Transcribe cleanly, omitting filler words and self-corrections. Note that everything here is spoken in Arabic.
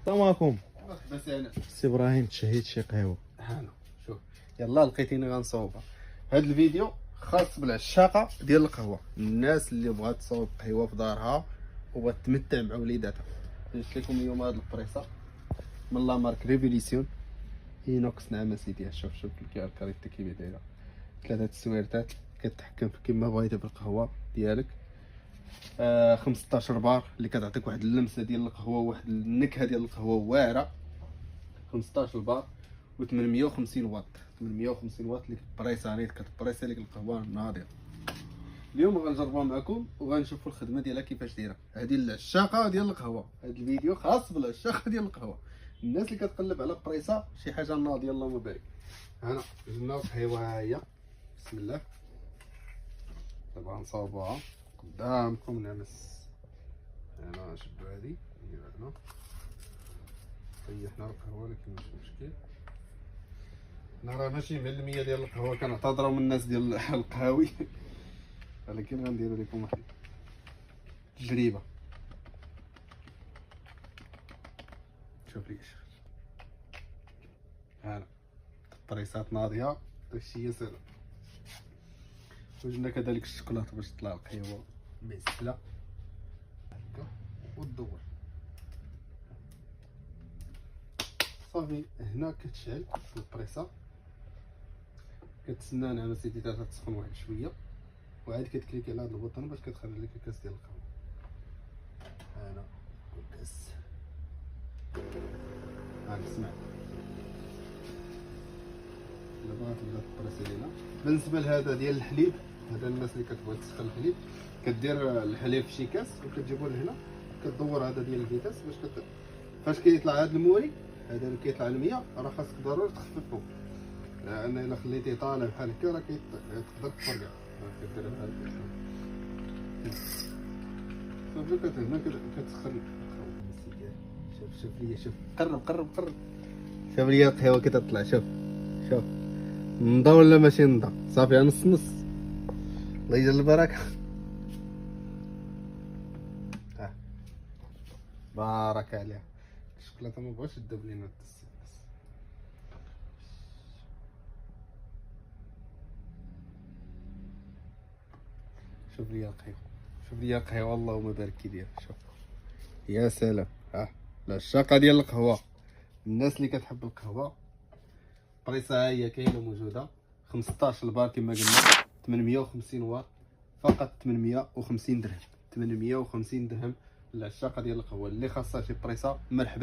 السلام عليكم. بس انا سي ابراهيم تشهيت شي قهوه. هانا شوف، يلا لقيتيني غنصوبها. هذا الفيديو خاص بالعشاقه ديال القهوه، الناس اللي بغات تصوب قهوه في دارها وبغات تمتع مع وليداتها. درت لكم اليوم هذا البريصه من لا مارك ريفوليسيون اينوكس. نعم اسيدي، شوف الكاريتا كيف دايره، 3 السويرتات كتحكم في كيما بغيتي في القهوه ديالك. 15 بار اللي كتعطيك واحد اللمسه ديال القهوه، واحد النكهه ديال القهوه واعره. 15 بار و 850 واط، 850 واط اللي كتبريسا عليك، كتبريسا لك القهوه ناضيه. اليوم غنجربها معكم وغنشوفوا الخدمه ديالها كيفاش دايره. هذه العشاقه ديال القهوه، هذا الفيديو خاص بالعشاقه ديال القهوه، الناس اللي كتقلب على بريسا شي حاجه ناضيه. اللهم بارك. هنا جبنا القهوه، ها هي، بسم الله. دابا غنصاوبوها قدامكم نعمس. هنا نشدو هادي هنا، طيحنا القهوه ولكن ماشي مشكل. انا راه ماشي 100% ديال القهوه، كنعتذروا من الناس ديال القهاوي ولكن غنديروا لكم واحد تجربه. شوف لي هنا الطريسات ناضيه، داكشي هي سهله. وجبنا كذلك الشوكولاته باش تطلع القهوه مسهله هكا وتدور صافي. هنا كتشعل البريسه، كتسنى نعم سيدي حتى تسخن واحد شويه، وعاد كتكليكي على هذا البوطون باش كتخرج لك الكاس ديال القهوه. هنا الكاس، ها اسمع. دابا غتبدا البريسه ديالنا. بالنسبه لهذا ديال الحليب، هذا الناس اللي كتبغي تسخن الحليب، كدير الحليب في شي كاس وكتجيبو لهنا، كدور هذا ديال الفيتاس باش فاش كيطلع هذا الموري، هذا اللي كيطلع ال 100، راه خاصك ضروري تخففو، لان الا خليتيه طالع بحال هكا راه تقدر تفرقع. كدير بحال هكا صافي. هنا كتسخن. شوف ليا، شوف، قرب. شوف ليا القهوه كي تطلع، شوف نضا ولا ماشي نضا. صافي نص الله يجعل البركه. بارك عليها. الشوكولاته ما بغاش تذوب لينا الدس. شوف ليا القهوه، اللهم بارك كي دايره. شوف يا سلام. العشاقه ديال القهوه، الناس اللي كتحب القهوه، بريسه هي كاينه موجوده. 15 البار كما قلنا، 850 واط، فقط 850 درهم. 850 درهم العشاقه ديال القهوه اللي خاصها شي بريسه. مرحبا.